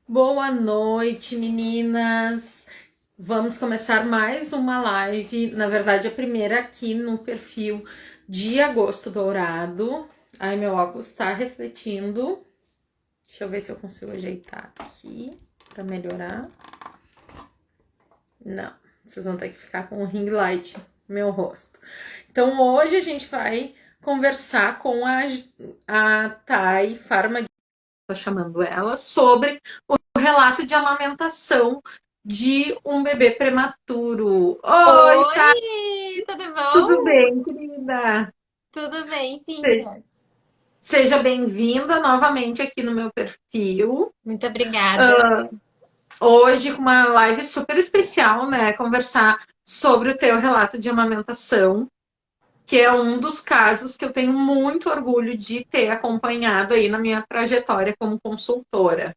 Boa noite, meninas. Vamos começar mais uma live. Na verdade, a primeira aqui no perfil de Agosto Dourado. Ai, meu óculos está refletindo. Deixa eu ver se eu consigo ajeitar aqui para melhorar. Não, vocês vão ter que ficar com o ring light no meu rosto. Então, hoje a gente vai conversar com a Thay Farma, tô chamando ela, sobre o relato de amamentação de um bebê prematuro. Oi, tá Oi, tudo tudo bom? bem, querida? Tudo bem, Cíntia? Seja bem-vinda novamente aqui no meu perfil. Muito obrigada. Hoje, com uma live super especial, né? Conversar sobre o teu relato de amamentação, que é um dos casos que eu tenho muito orgulho de ter acompanhado aí na minha trajetória como consultora.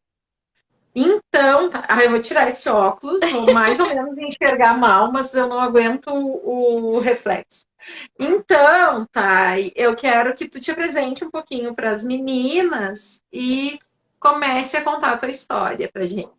Então, eu vou tirar esse óculos, vou mais ou menos enxergar mal, mas eu não aguento o reflexo. Então, Thay, eu quero que tu te apresente um pouquinho para as meninas e comece a contar a tua história pra gente.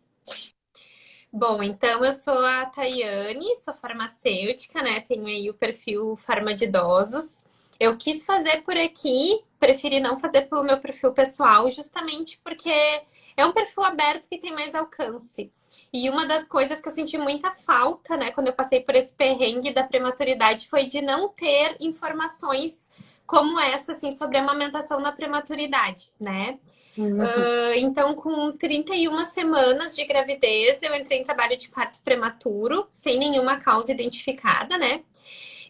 Bom, então eu sou a Tayane, sou farmacêutica, né? Tenho aí o perfil Farma de Idosos. Eu quis fazer por aqui, preferi não fazer pelo meu perfil pessoal, justamente porque é um perfil aberto que tem mais alcance. E uma das coisas que eu senti muita falta, né, quando eu passei por esse perrengue da prematuridade foi de não ter informações como essa, assim, sobre amamentação na prematuridade, né? Uhum. Então, com 31 semanas de gravidez, eu entrei em trabalho de parto prematuro, sem nenhuma causa identificada, né?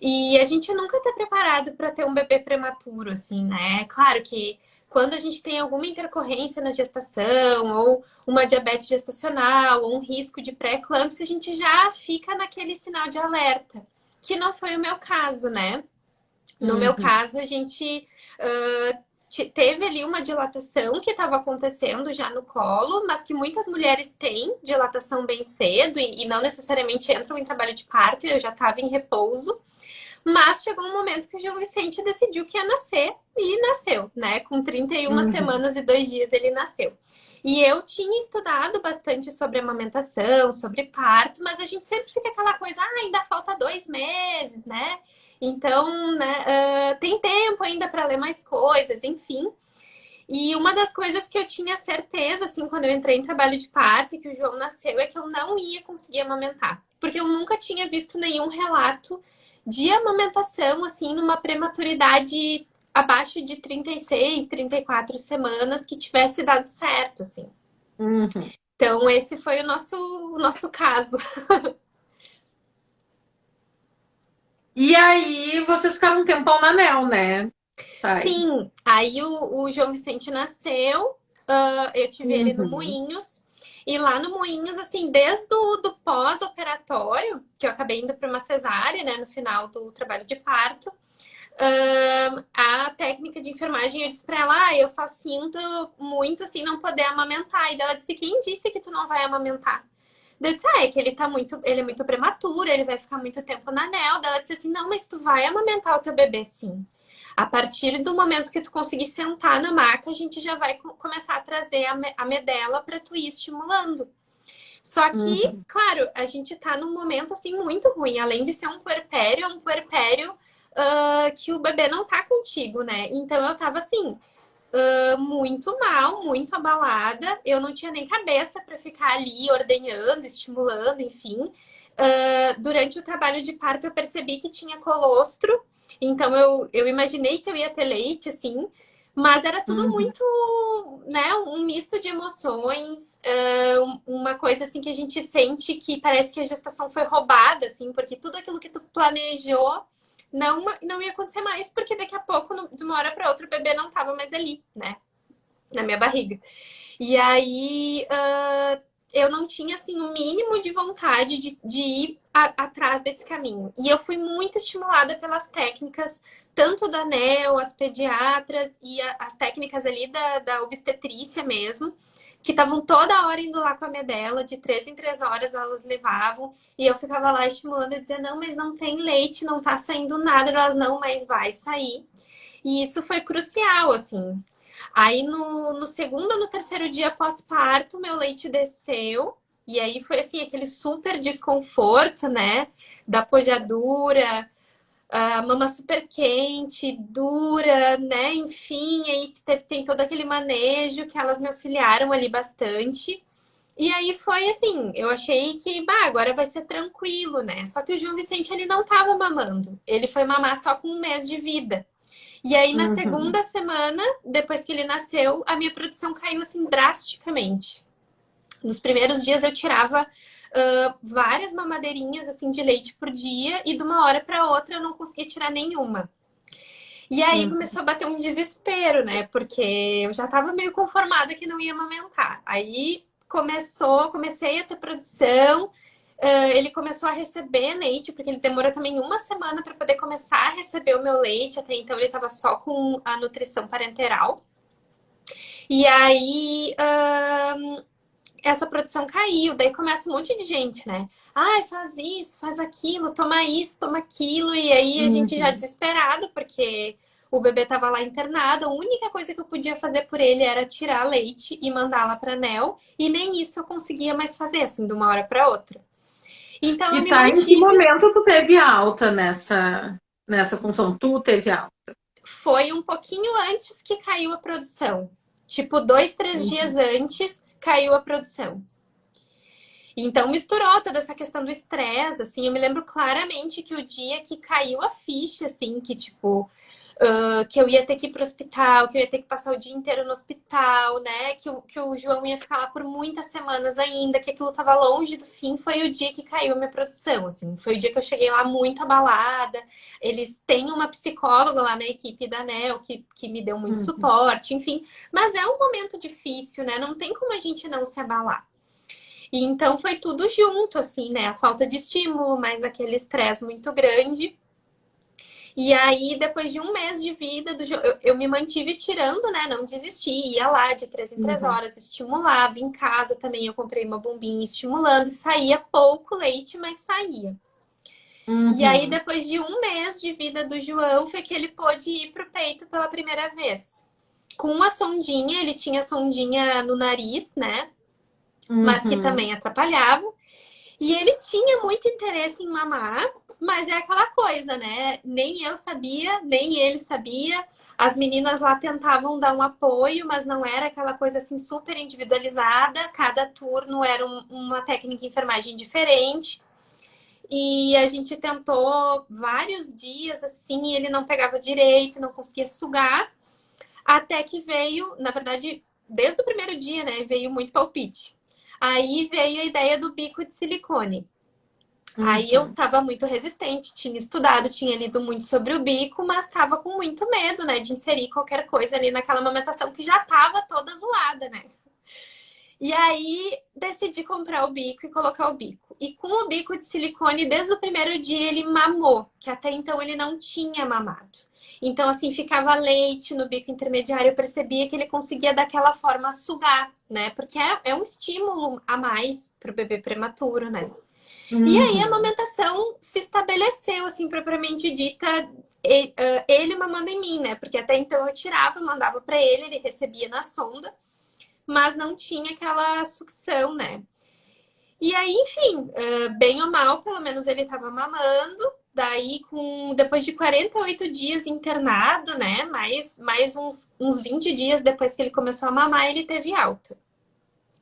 E a gente nunca está preparado para ter um bebê prematuro, assim, né? Claro que quando a gente tem alguma intercorrência na gestação, ou uma diabetes gestacional, ou um risco de pré-eclâmpsia, a gente já fica naquele sinal de alerta, que não foi o meu caso, né? No meu Uhum. caso, a gente teve ali uma dilatação que estava acontecendo já no colo, mas que muitas mulheres têm dilatação bem cedo e não necessariamente entram em trabalho de parto, e eu já estava em repouso. Mas chegou um momento que o João Vicente decidiu que ia nascer e nasceu, né? Com 31 Uhum. semanas e 2 dias ele nasceu. E eu tinha estudado bastante sobre amamentação, sobre parto, mas a gente sempre fica aquela coisa, ainda falta 2 meses, né? Então, né, tem tempo ainda para ler mais coisas, enfim. E uma das coisas que eu tinha certeza, assim, quando eu entrei em trabalho de parto e que o João nasceu, é que eu não ia conseguir amamentar. Porque eu nunca tinha visto nenhum relato de amamentação, assim, numa prematuridade abaixo de 36, 34 semanas que tivesse dado certo, assim. Uhum. Então, esse foi o nosso caso. E aí, vocês ficaram um tempão na Nel, né, Thay? Sim, aí o João Vicente nasceu, eu tive ele no Uhum. Moinhos. E lá no Moinhos, assim, desde o do pós-operatório, que eu acabei indo para uma cesárea, né, no final do trabalho de parto, a técnica de enfermagem, eu disse para ela, eu só sinto muito, assim, não poder amamentar. E daí ela disse, quem disse que tu não vai amamentar? Daí eu disse, é que ele é muito prematuro, ele vai ficar muito tempo na anel. Daí ela disse assim, não, mas tu vai amamentar o teu bebê, sim. A partir do momento que tu conseguir sentar na maca, a gente já vai começar a trazer a medela para tu ir estimulando. Só que, Uhum. claro, a gente tá num momento assim muito ruim. Além de ser um puerpério, é um puerpério que o bebê não tá contigo, né? Então eu tava assim, muito mal, muito abalada. Eu não tinha nem cabeça para ficar ali ordenhando, estimulando, enfim. Durante o trabalho de parto, eu percebi que tinha colostro, então eu imaginei que eu ia ter leite, assim, mas era tudo Uhum. muito, né, um misto de emoções, uma coisa assim que a gente sente que parece que a gestação foi roubada, assim, porque tudo aquilo que tu planejou não ia acontecer mais, porque daqui a pouco, de uma hora para outra, o bebê não tava mais ali, né? Na minha barriga. E aí eu não tinha assim o mínimo de vontade de ir atrás desse caminho. E eu fui muito estimulada pelas técnicas, tanto da NEO, as pediatras e as técnicas ali da obstetrícia mesmo, que estavam toda hora indo lá com a medela, de 3 em 3 horas elas levavam, e eu ficava lá estimulando e dizia, não, mas não tem leite, não tá saindo nada, elas não, mas vai sair. E isso foi crucial, assim. Aí no segundo ou no terceiro dia pós-parto, meu leite desceu. E aí foi assim, aquele super desconforto, né? Da pojadura, a mama super quente, dura, né? Enfim, aí tem todo aquele manejo que elas me auxiliaram ali bastante. E aí foi assim, eu achei que, bah, agora vai ser tranquilo, né? Só que o João Vicente, ele não tava mamando. Ele foi mamar só com 1 mês de vida. E aí, na Uhum. segunda semana, depois que ele nasceu, a minha produção caiu assim drasticamente. Nos primeiros dias eu tirava várias mamadeirinhas assim de leite por dia e de uma hora para outra eu não conseguia tirar nenhuma. E aí Uhum. começou a bater um desespero, né? Porque eu já estava meio conformada que não ia amamentar. Aí comecei a ter produção. Ele começou a receber leite, porque ele demora também 1 semana para poder começar a receber o meu leite. Até então ele estava só com a nutrição parenteral. E aí essa produção caiu, daí começa um monte de gente, né? Ai, faz isso, faz aquilo, toma isso, toma aquilo, e aí a gente já Uhum. desesperado, porque o bebê tava lá internado, a única coisa que eu podia fazer por ele era tirar leite e mandá-la para Nel, e nem isso eu conseguia mais fazer, assim, de uma hora para outra. Então eu E me tá, em que mantive, momento tu teve alta nessa função? Tu teve alta? foi um pouquinho antes que caiu a produção. Tipo, 2, 3 dias Uhum. antes caiu a produção. Então misturou toda essa questão do estresse, assim, eu me lembro claramente que o dia que caiu a ficha, assim, que tipo, que eu ia ter que ir pro hospital, que eu ia ter que passar o dia inteiro no hospital, né, que o João ia ficar lá por muitas semanas ainda, que aquilo tava longe do fim, foi o dia que caiu a minha produção, assim, foi o dia que eu cheguei lá muito abalada, eles têm uma psicóloga lá na equipe da NEL que me deu muito Uhum. suporte, enfim, mas é um momento difícil, né, não tem como a gente não se abalar. E então foi tudo junto, assim, né? A falta de estímulo, mais aquele estresse muito grande. E aí, depois de 1 mês de vida, eu me mantive tirando, né? Não desisti, ia lá de 3 em 3 horas, estimulava. Em casa também eu comprei uma bombinha estimulando, saía pouco leite, mas saía. E aí, Uhum. depois de 1 mês de vida do João, foi que ele pôde ir pro peito pela primeira vez. Com a sondinha, ele tinha a sondinha no nariz, né? Mas que Uhum. também atrapalhava. E ele tinha muito interesse em mamar, mas é aquela coisa, né? Nem eu sabia, nem ele sabia. As meninas lá tentavam dar um apoio, mas não era aquela coisa assim super individualizada. Cada turno era uma técnica de enfermagem diferente. E a gente tentou vários dias assim, e ele não pegava direito, não conseguia sugar. Até que veio, na verdade, desde o primeiro dia, né? Veio muito palpite. Aí veio a ideia do bico de silicone. Aí eu Uhum. tava muito resistente, tinha estudado, tinha lido muito sobre o bico, mas tava com muito medo, né, de inserir qualquer coisa ali naquela amamentação que já tava toda zoada, né? E aí decidi comprar o bico e colocar o bico. E com o bico de silicone, desde o primeiro dia ele mamou, que até então ele não tinha mamado. Então, assim, ficava leite no bico intermediário, eu percebia que ele conseguia daquela forma sugar, né? Porque é um estímulo a mais pro bebê prematuro, né? E aí a Uhum. amamentação se estabeleceu, assim, propriamente dita, ele mamando em mim, né? Porque até então eu tirava, mandava para ele recebia na sonda, mas não tinha aquela sucção, né? E aí, enfim, bem ou mal, pelo menos ele estava mamando. Daí, depois de 48 dias internado, né? Mais uns 20 dias depois que ele começou a mamar, ele teve alta.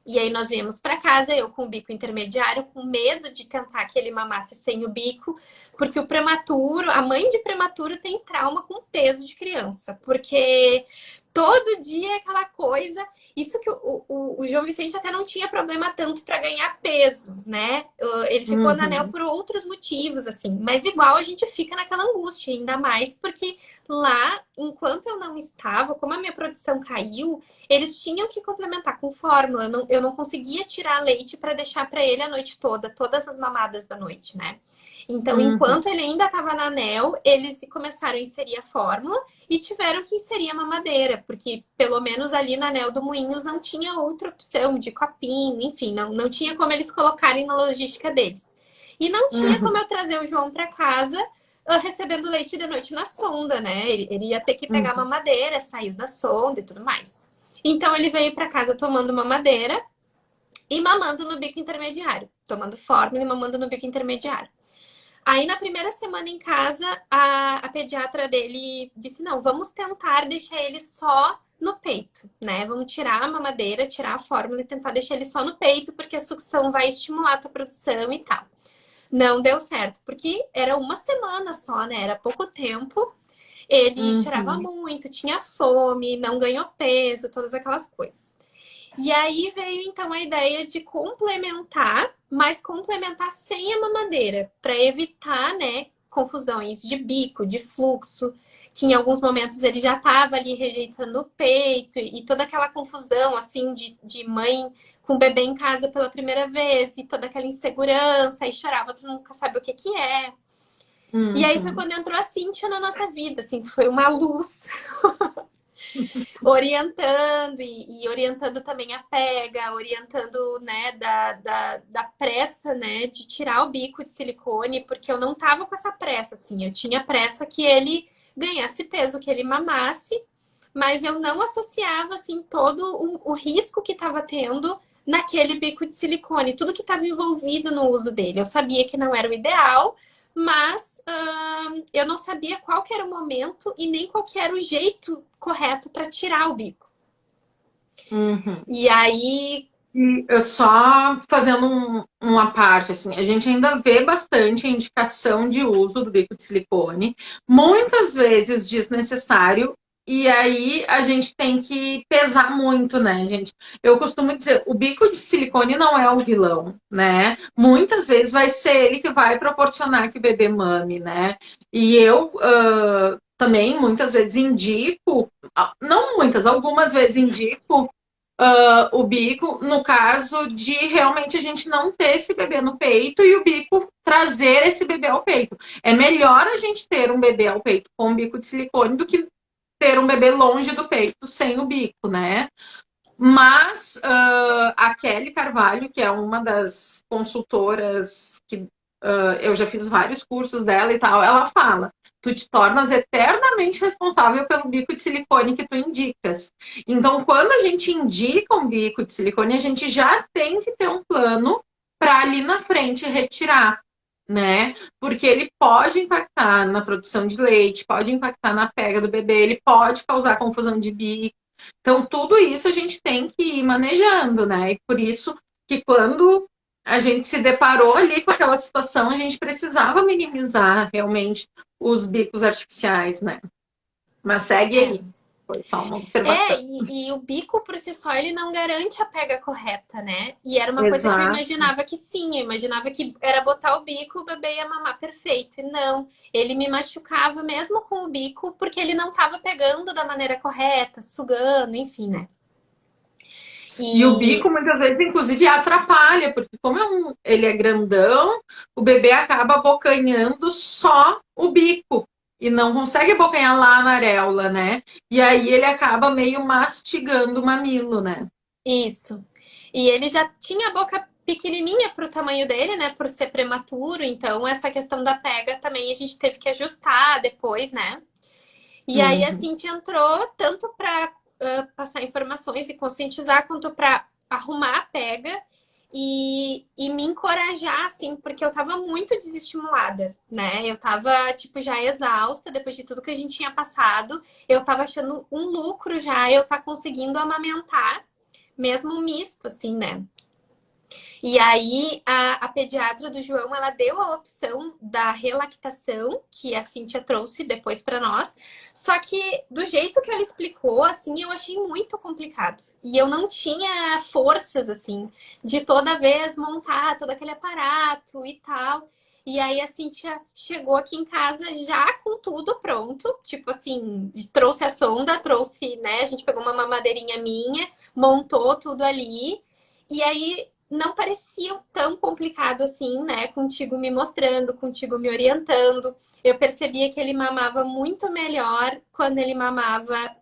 E aí nós viemos para casa, eu com o bico intermediário, com medo de tentar que ele mamasse sem o bico, porque o prematuro, a mãe de prematuro tem trauma com peso de criança, porque todo dia é aquela coisa. Isso que o João Vicente até não tinha problema tanto para ganhar peso, né? Ele ficou na anel Uhum. por outros motivos, assim, mas igual a gente fica naquela angústia, ainda mais porque lá, enquanto eu não estava, como a minha produção caiu, eles tinham que complementar com fórmula. Eu não conseguia tirar leite para deixar para ele a noite toda, todas as mamadas da noite, né? Então, Uhum. enquanto ele ainda estava na anel, eles começaram a inserir a fórmula e tiveram que inserir a mamadeira, porque pelo menos ali na anel do Moinhos não tinha outra opção de copinho, enfim, não tinha como eles colocarem na logística deles. E não tinha como Uhum. eu trazer o João para casa recebendo leite de noite na sonda, né? Ele ia ter que pegar a Uhum. mamadeira, saiu da sonda e tudo mais. Então ele veio para casa tomando mamadeira e mamando no bico intermediário, tomando fórmula e mamando no bico intermediário. Aí, na primeira semana em casa, a pediatra dele disse, não, vamos tentar deixar ele só no peito, né? Vamos tirar a mamadeira, tirar a fórmula e tentar deixar ele só no peito, porque a sucção vai estimular a tua produção e tal. Não deu certo, porque era uma semana só, né? Era pouco tempo. Ele chorava muito, tinha fome, não ganhou peso, todas aquelas coisas. E aí veio então a ideia de complementar, mas complementar sem a mamadeira, para evitar, né, confusões de bico, de fluxo, que em alguns momentos ele já estava ali rejeitando o peito e toda aquela confusão assim de mãe com o bebê em casa pela primeira vez e toda aquela insegurança e chorava, tu nunca sabe o que que é. E aí foi quando entrou a Cíntia na nossa vida, assim, foi uma luz. Orientando e orientando também a pega, orientando, né, da pressa, né, de tirar o bico de silicone, porque eu não tava com essa pressa, assim, eu tinha pressa que ele ganhasse peso, que ele mamasse, mas eu não associava, assim, todo o risco que estava tendo naquele bico de silicone, tudo que estava envolvido no uso dele. Eu sabia que não era o ideal, mas eu não sabia qual que era o momento e nem qual que era o jeito correto para tirar o bico. E aí... E eu só fazendo uma parte, assim, a gente ainda vê bastante a indicação de uso do bico de silicone, muitas vezes desnecessário, e aí a gente tem que pesar muito, né, gente? Eu costumo dizer, o bico de silicone não é o vilão, né? Muitas vezes vai ser ele que vai proporcionar que o bebê mame, né? E eu também muitas vezes indico, não muitas, algumas vezes indico o bico, no caso de realmente a gente não ter esse bebê no peito e o bico trazer esse bebê ao peito. É melhor a gente ter um bebê ao peito com um bico de silicone do que ter um bebê longe do peito sem o bico, né? Mas a Kelly Carvalho, que é uma das consultoras que eu já fiz vários cursos dela e tal, ela fala: tu te tornas eternamente responsável pelo bico de silicone que tu indicas. Então, quando a gente indica um bico de silicone, a gente já tem que ter um plano para ali na frente retirar, né? Porque ele pode impactar na produção de leite, pode impactar na pega do bebê, ele pode causar confusão de bico. Então, tudo isso a gente tem que ir manejando, né? E por isso que quando a gente se deparou ali com aquela situação, a gente precisava minimizar realmente os bicos artificiais, né? Mas segue aí. Foi só uma observação. E o bico por si só, ele não garante a pega correta, né? E era uma coisa que eu Exato. imaginava que sim, eu imaginava que era botar o bico, o bebê ia mamar perfeito. E não, ele me machucava mesmo com o bico, porque ele não estava pegando da maneira correta, sugando, enfim, né? E o bico, muitas vezes, inclusive, atrapalha, porque como ele é grandão, o bebê acaba abocanhando só o bico e não consegue abocanhar lá na areola, né? E aí ele acaba meio mastigando o mamilo, né? Isso. E ele já tinha a boca pequenininha para o tamanho dele, né? Por ser prematuro. Então, essa questão da pega também a gente teve que ajustar depois, né? E aí a Cintia entrou tanto para passar informações e conscientizar, quanto para arrumar a pega e me encorajar, assim, porque eu tava muito desestimulada, né? Eu tava, tipo, já exausta depois de tudo que a gente tinha passado. Eu tava achando um lucro já eu tá conseguindo amamentar, mesmo misto, assim, né? E aí, a pediatra do João, ela deu a opção da relactação, que a Cíntia trouxe depois para nós. Só que, do jeito que ela explicou, assim, eu achei muito complicado. E eu não tinha forças, assim, de toda vez montar todo aquele aparato e tal. E aí, a Cíntia chegou aqui em casa já com tudo pronto. Tipo assim, trouxe a sonda, trouxe, né? A gente pegou uma mamadeirinha minha, montou tudo ali. E aí, não parecia tão complicado assim, né? Contigo me mostrando, contigo me orientando. Eu percebia que ele mamava muito melhor quando ele mamava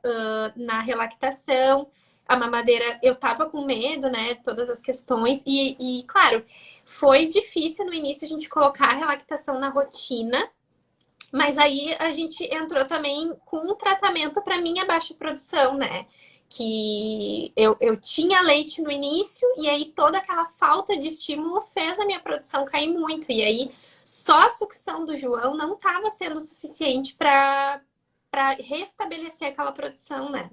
na relactação. A mamadeira, eu tava com medo, né? Todas as questões. E, claro, foi difícil no início a gente colocar a relactação na rotina. Mas aí a gente entrou também com um tratamento para minha baixa produção, né? que eu tinha leite no início e aí toda aquela falta de estímulo fez a minha produção cair muito. E aí só a sucção do João não estava sendo suficiente para restabelecer aquela produção, né?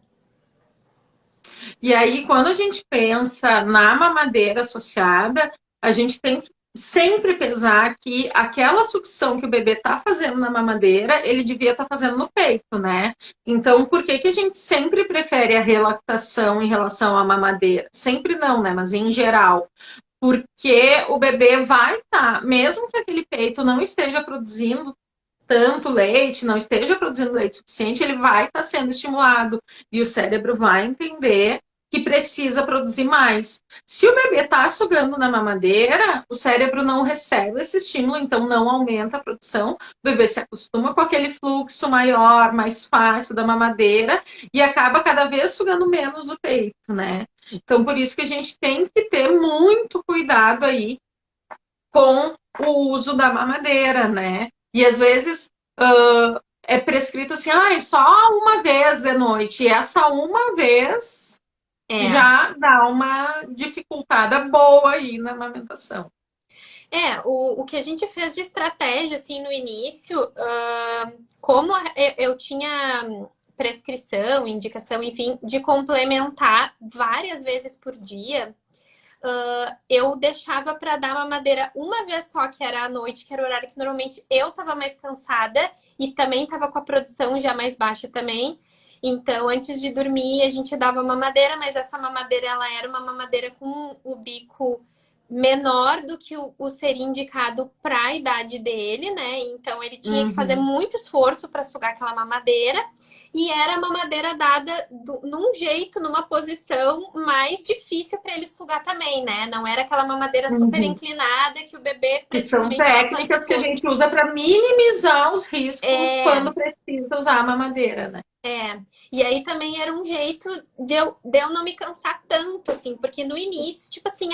E aí, quando a gente pensa na mamadeira associada, a gente tem que sempre pesar que aquela sucção que o bebê está fazendo na mamadeira, ele devia estar fazendo no peito, né? Então, por que que a gente sempre prefere a relactação em relação à mamadeira? Sempre não, né? Mas em geral. Porque o bebê vai estar, mesmo que aquele peito não esteja produzindo tanto leite, não esteja produzindo leite suficiente, ele vai estar sendo estimulado e o cérebro vai entender que precisa produzir mais. Se o bebê está sugando na mamadeira, o cérebro não recebe esse estímulo, então não aumenta a produção. O bebê se acostuma com aquele fluxo maior, mais fácil da mamadeira e acaba cada vez sugando menos o peito, né? Então, por isso que a gente tem que ter muito cuidado aí com o uso da mamadeira, né? E às vezes é prescrito assim, só uma vez de noite. E essa uma vez É. já dá uma dificultada boa aí na amamentação. O que a gente fez de estratégia, assim, no início, como eu tinha prescrição, indicação, enfim, de complementar várias vezes por dia, eu deixava para dar mamadeira uma vez só, que era à noite, que era o horário que normalmente eu tava mais cansada e também tava com a produção já mais baixa também. Então, antes de dormir, a gente dava mamadeira, mas essa mamadeira, ela era uma mamadeira com o bico menor do que o seria indicado para a idade dele, né? Então, ele tinha que fazer muito esforço para sugar aquela mamadeira. E era a mamadeira dada num jeito, numa posição mais difícil para ele sugar também, né? Não era aquela mamadeira super inclinada que o bebê Que são praticamente não faz técnicas que a gente esforço. usa para minimizar os riscos É, quando precisa usar a mamadeira, né? e aí também era um jeito de eu não me cansar tanto, assim, porque no início, tipo assim,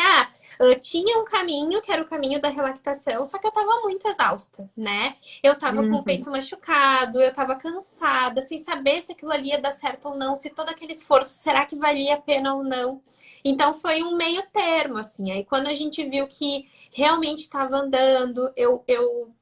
eu tinha um caminho, que era o caminho da relactação, só que eu tava muito exausta, né? Eu tava com o peito machucado, eu tava cansada, sem saber se aquilo ali ia dar certo ou não, se todo aquele esforço, será que valia a pena ou não? Então foi um meio termo, assim. Aí quando a gente viu que realmente estava andando, eu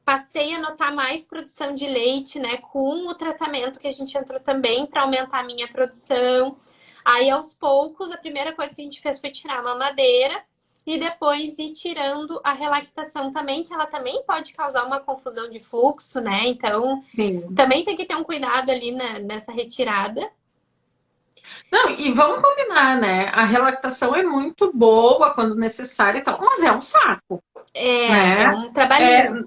passei a notar mais produção de leite, né? Com o tratamento que a gente entrou também para aumentar a minha produção. Aí, aos poucos, a primeira coisa que a gente fez foi tirar a mamadeira e depois ir tirando a relactação também, que ela também pode causar uma confusão de fluxo, né? Então, Sim. também tem que ter um cuidado ali nessa retirada. Não, e vamos combinar, né? A relactação é muito boa quando necessária e tal, mas é um saco, É né? um É, trabalhinho.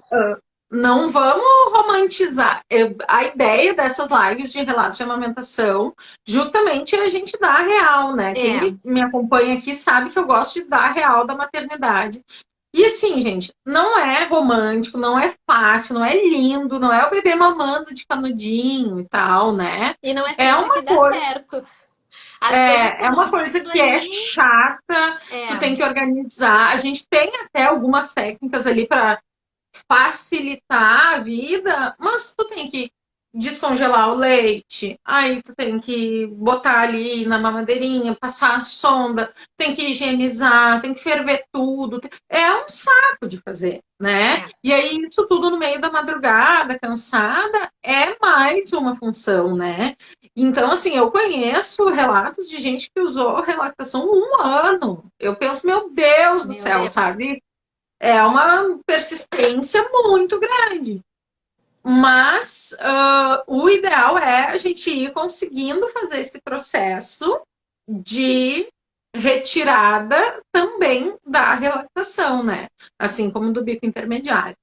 não vamos romantizar. A ideia dessas lives de relatos de amamentação, justamente é a gente dar a real, né? Quem É, me acompanha aqui sabe que eu gosto de dar a real da maternidade. E assim, gente, não é romântico, não é fácil, não é lindo, não é o bebê mamando de canudinho e tal, né? e não é É sempre que uma dá coisa certo. Às vezes tu é uma monta coisa aquilo que é ali, chata, tu é, tem que organizar. A gente tem até algumas técnicas ali para facilitar a vida, mas tu tem que descongelar o leite, aí tu tem que botar ali na mamadeirinha, passar a sonda, tem que higienizar, tem que ferver tudo. É um saco de fazer, né? é. E aí, isso tudo no meio da madrugada, cansada, é mais uma função, né? Então, assim, eu conheço relatos de gente que usou relactação 1 ano. Eu penso, meu Deus do Meu céu, Deus. sabe? É uma persistência muito grande. Mas o ideal é a gente ir conseguindo fazer esse processo de retirada também da relactação, né? Assim como do bico intermediário.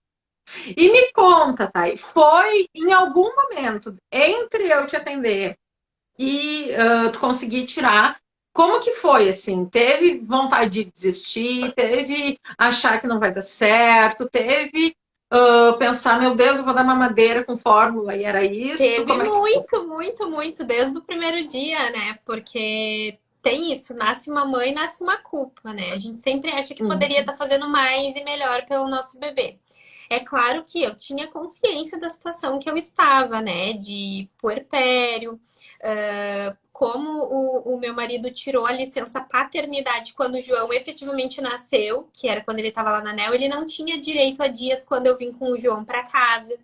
E me conta, Thay, foi em algum momento entre eu te atender e tu conseguir tirar, como que foi, assim? Teve vontade de desistir? Teve achar que não vai dar certo? Teve pensar, meu Deus, eu vou dar mamadeira com fórmula e era isso? Teve Como é que foi? muito, muito, muito, desde o primeiro dia, né? Porque tem isso, nasce uma mãe, nasce uma culpa, né? A gente sempre acha que poderia estar fazendo mais e melhor pelo nosso bebê. É claro que eu tinha consciência da situação que eu estava, né? De puerpério, como o meu marido tirou a licença paternidade quando o João efetivamente nasceu, que era quando ele estava lá na NEL, ele não tinha direito a dias quando eu vim com o João para casa.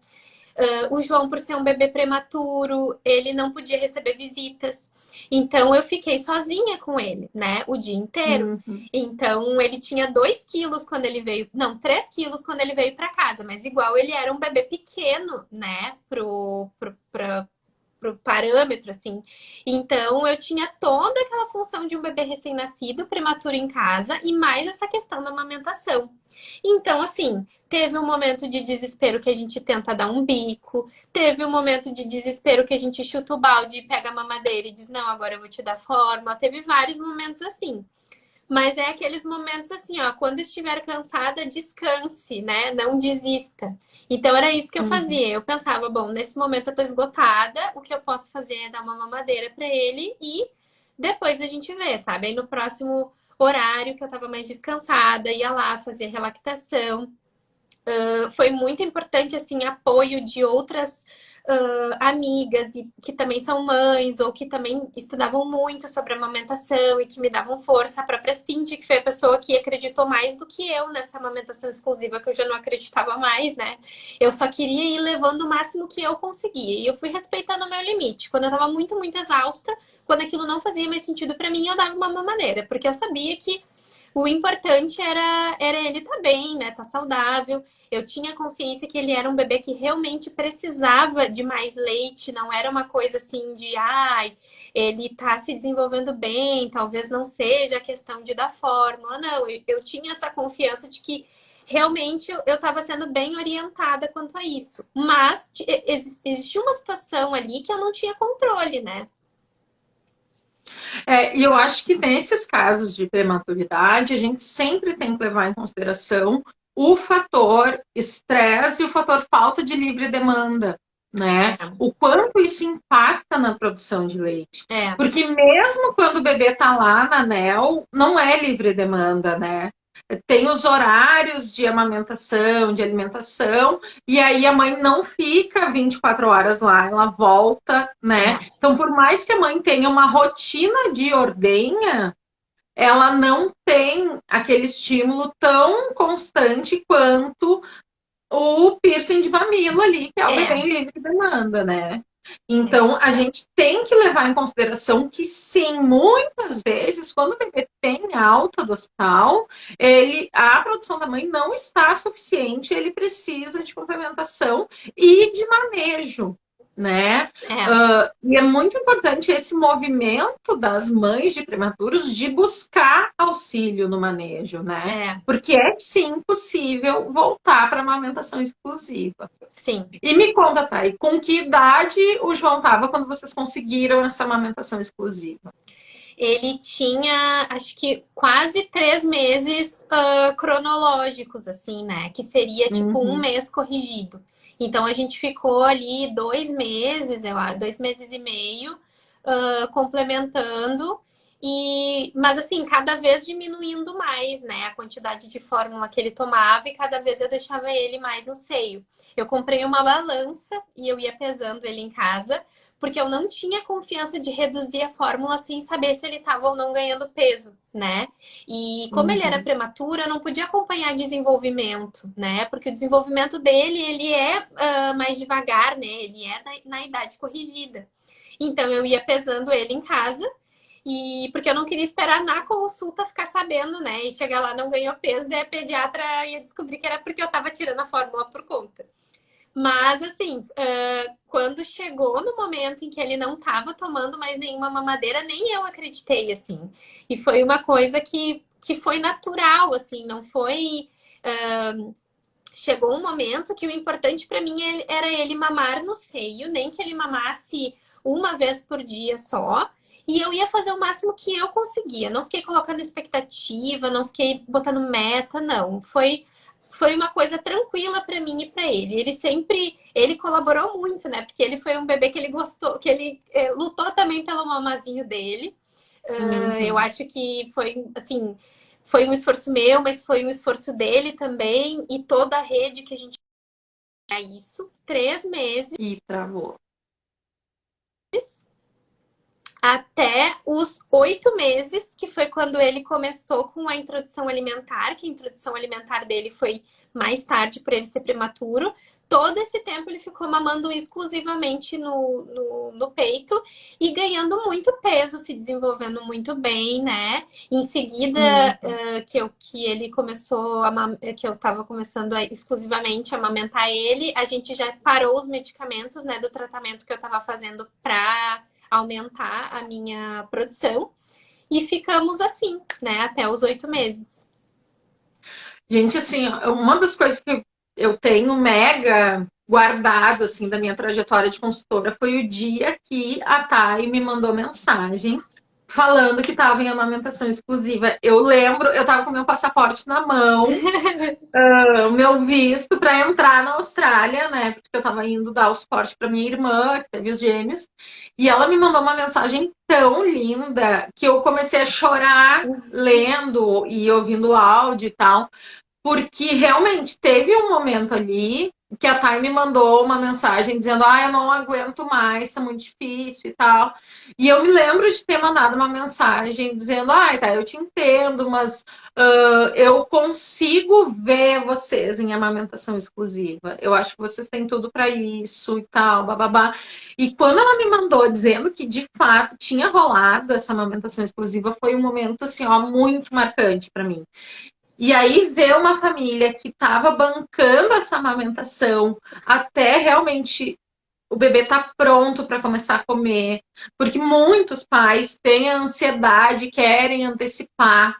O João, por ser um bebê prematuro, ele não podia receber visitas. Então, eu fiquei sozinha com ele, né? O dia inteiro. Uhum. Então, ele tinha 2 quilos quando ele veio. Não, 3 quilos quando ele veio para casa. Mas, igual, ele era um bebê pequeno, né? Pro parâmetro, assim. Então, eu tinha toda aquela função de um bebê recém-nascido, prematuro em casa, e mais essa questão da amamentação. Então, assim, teve um momento de desespero que a gente tenta dar um bico, teve um momento de desespero que a gente chuta o balde, pega a mamadeira e diz, não, agora eu vou te dar fórmula. Teve vários momentos assim. Mas é aqueles momentos assim, ó, quando estiver cansada, descanse, né? Não desista. Então era isso que eu Uhum. fazia. Eu pensava, bom, nesse momento eu tô esgotada, o que eu posso fazer é dar uma mamadeira para ele e depois a gente vê, sabe? Aí no próximo horário que eu tava mais descansada, ia lá fazer relactação. Foi muito importante assim apoio de outras amigas que também são mães ou que também estudavam muito sobre amamentação e que me davam força. A própria Cindy, que foi a pessoa que acreditou mais do que eu nessa amamentação exclusiva, que eu já não acreditava mais, né? Eu só queria ir levando o máximo que eu conseguia e eu fui respeitando o meu limite. Quando eu tava muito, muito exausta, quando aquilo não fazia mais sentido para mim, eu dava uma mamadeira, porque eu sabia que o importante era ele estar bem, né? Tá saudável. Eu tinha consciência que ele era um bebê que realmente precisava de mais leite, não era uma coisa assim de, ai, ele tá se desenvolvendo bem, talvez não seja a questão de dar fórmula. Não, eu tinha essa confiança de que realmente eu estava sendo bem orientada quanto a isso. Mas existia uma situação ali que eu não tinha controle, né? E eu acho que nesses casos de prematuridade, a gente sempre tem que levar em consideração o fator estresse e o fator falta de livre demanda, né? É, O quanto isso impacta na produção de leite. é, Porque mesmo quando o bebê está lá na NEL, não é livre demanda, né? Tem os horários de amamentação, de alimentação, e aí a mãe não fica 24 horas lá, ela volta, né? é. Então, por mais que a mãe tenha uma rotina de ordenha, ela não tem aquele estímulo tão constante quanto o piercing de mamilo ali, que é o bebê É, em livre demanda, né? é, Então, a gente tem que levar em consideração que, sim, muitas vezes, quando o bebê tem alta do hospital, a produção da mãe não está suficiente, ele precisa de complementação e de manejo, né? é, E é muito importante esse movimento das mães de prematuros de buscar auxílio no manejo, né? é, Porque é sim possível voltar para a amamentação exclusiva. sim. E me conta, Thay, com que idade o João estava quando vocês conseguiram essa amamentação exclusiva? Ele tinha, acho que quase 3 meses cronológicos, assim, né? Que seria tipo um Uhum. mês corrigido. Então a gente ficou ali 2 meses, eu acho, 2 meses e meio, complementando. Mas assim, cada vez diminuindo mais, né? A quantidade de fórmula que ele tomava e cada vez eu deixava ele mais no seio. Eu comprei uma balança e eu ia pesando ele em casa porque eu não tinha confiança de reduzir a fórmula sem saber se ele estava ou não ganhando peso, né? E como ele era Uhum. prematuro, eu não podia acompanhar desenvolvimento, né? Porque o desenvolvimento dele, ele é mais devagar, né? Ele é na idade corrigida. Então, eu ia pesando ele em casa, e porque eu não queria esperar na consulta ficar sabendo, né? E chegar lá não ganhou peso, daí a pediatra ia descobrir que era porque eu tava tirando a fórmula por conta. Mas, assim, quando chegou no momento em que ele não estava tomando mais nenhuma mamadeira, nem eu acreditei, assim. E foi uma coisa que foi natural, assim, não foi. Chegou um momento que o importante para mim era ele mamar no seio, nem que ele mamasse uma vez por dia só. E eu ia fazer o máximo que eu conseguia. Não fiquei colocando expectativa, não fiquei botando meta, não. Foi uma coisa tranquila para mim e para ele. Ele colaborou muito, né? Porque ele foi um bebê que ele gostou, que ele lutou também pelo mamazinho dele. Eu Uhum. acho que foi assim, foi um esforço meu, mas foi um esforço dele também e toda a rede que a gente É isso, 3 meses. E travou. Até os 8 meses, que foi quando ele começou com a introdução alimentar, que a introdução alimentar dele foi mais tarde, por ele ser prematuro. Todo esse tempo ele ficou mamando exclusivamente no peito e ganhando muito peso, se desenvolvendo muito bem, né? Em seguida, que ele começou que eu tava começando exclusivamente a amamentar ele, a gente já parou os medicamentos, né, do tratamento que eu tava fazendo pra aumentar a minha produção e ficamos assim, né, até os 8 meses. Gente, assim, uma das coisas que eu tenho mega guardado, assim, da minha trajetória de consultora foi o dia que a Thay me mandou mensagem falando que estava em amamentação exclusiva. Eu lembro, eu estava com meu passaporte na mão, o meu visto para entrar na Austrália, né? Porque eu estava indo dar o suporte para minha irmã, que teve os gêmeos, e ela me mandou uma mensagem tão linda que eu comecei a chorar lendo e ouvindo o áudio e tal, porque realmente teve um momento ali que a Thay me mandou uma mensagem dizendo: eu não aguento mais, tá muito difícil e tal. E eu me lembro de ter mandado uma mensagem dizendo: Thay, eu te entendo, mas eu consigo ver vocês em amamentação exclusiva. Eu acho que vocês têm tudo para isso e tal, bababá. E quando ela me mandou dizendo que de fato tinha rolado essa amamentação exclusiva, foi um momento assim, muito marcante para mim. E aí ver uma família que estava bancando essa amamentação até realmente o bebê tá pronto para começar a comer, porque muitos pais têm a ansiedade, querem antecipar,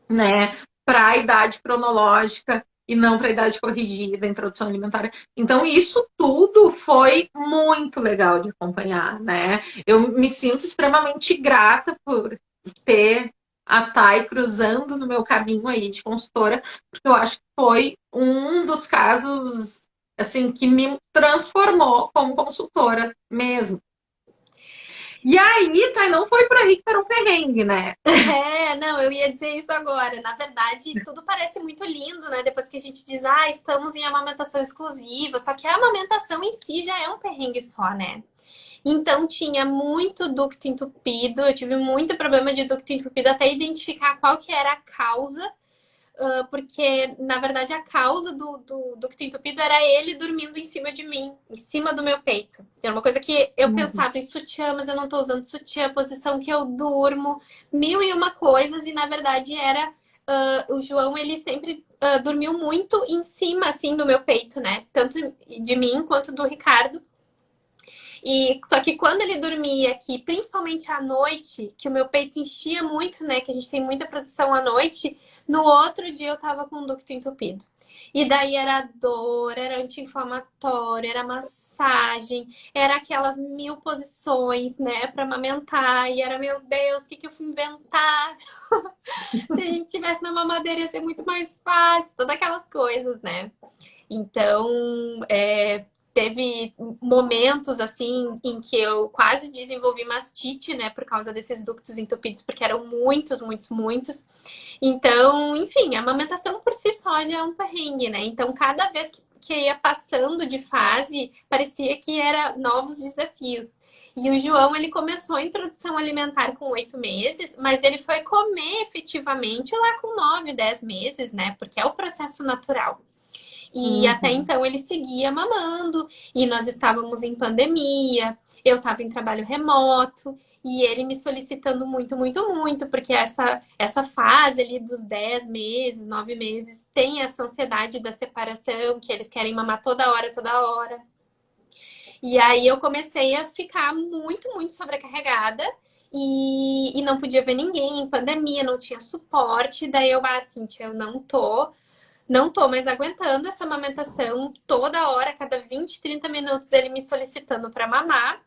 né, para a idade cronológica e não para a idade corrigida, introdução alimentar. Então isso tudo foi muito legal de acompanhar, né? Eu me sinto extremamente grata por ter a Thay cruzando no meu caminho aí de consultora, porque eu acho que foi um dos casos assim que me transformou como consultora mesmo. E aí, Thay, não foi por aí que era um perrengue, né? Não, eu ia dizer isso agora. Na verdade, tudo parece muito lindo, né? Depois que a gente diz, estamos em amamentação exclusiva. Só que a amamentação em si já é um perrengue só, né? Então, tinha muito ducto entupido. Eu tive muito problema de ducto entupido até identificar qual que era a causa. Porque, na verdade, a causa do ducto entupido era ele dormindo em cima de mim, em cima do meu peito. Era uma coisa que eu pensava em sutiã, mas eu não tô usando sutiã, a posição que eu durmo, mil e uma coisas, e na verdade era o João, ele sempre dormiu muito em cima, assim, do meu peito, né? Tanto de mim quanto do Ricardo. E só que quando ele dormia aqui, principalmente à noite, que o meu peito enchia muito, né? Que a gente tem muita produção à noite, no outro dia eu tava com o ducto entupido. E daí era dor, era anti-inflamatório, era massagem, era aquelas 1000 posições, né, pra amamentar. E era, meu Deus, o que eu fui inventar? Se a gente tivesse na mamadeira ia ser muito mais fácil, todas aquelas coisas, né? Então, teve momentos, assim, em que eu quase desenvolvi mastite, né? Por causa desses ductos entupidos, porque eram muitos, muitos, muitos. Então, enfim, a amamentação por si só já é um perrengue, né? Então, cada vez que ia passando de fase, parecia que era novos desafios. E o João, ele começou a introdução alimentar com 8 meses, mas ele foi comer efetivamente lá com 9, 10 meses, né? Porque é o processo natural. E até então ele seguia mamando, e nós estávamos em pandemia, eu estava em trabalho remoto, e ele me solicitando muito, muito, muito, porque essa fase ali dos 10 meses, 9 meses, tem essa ansiedade da separação, que eles querem mamar toda hora, toda hora. E aí eu comecei a ficar muito, muito sobrecarregada. E não podia ver ninguém, em pandemia, não tinha suporte. Daí eu, Cíntia, eu não tô mais aguentando essa amamentação toda hora, cada 20, 30 minutos ele me solicitando para mamar.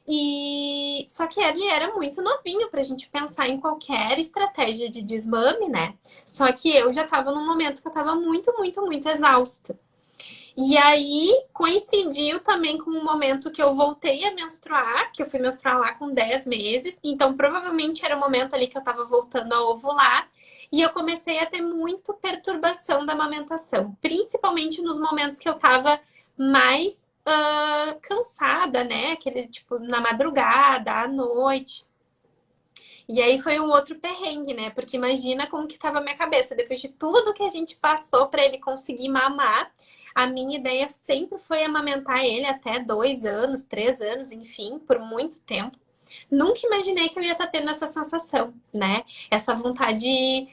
E só que ele era muito novinho pra gente pensar em qualquer estratégia de desmame, né? Só que eu já tava num momento que eu tava muito, muito, muito exausta. E aí coincidiu também com o momento que eu voltei a menstruar, que eu fui menstruar lá com 10 meses. Então, provavelmente era o momento ali que eu tava voltando a ovular. E eu comecei a ter muito perturbação da amamentação, principalmente nos momentos que eu tava mais cansada, né? Aquele, tipo, na madrugada, à noite. E aí foi um outro perrengue, né? Porque imagina como que tava a minha cabeça. Depois de tudo que a gente passou para ele conseguir mamar, a minha ideia sempre foi amamentar ele até 2 anos, 3 anos, enfim, por muito tempo. Nunca imaginei que eu ia estar tendo essa sensação, né? Essa vontade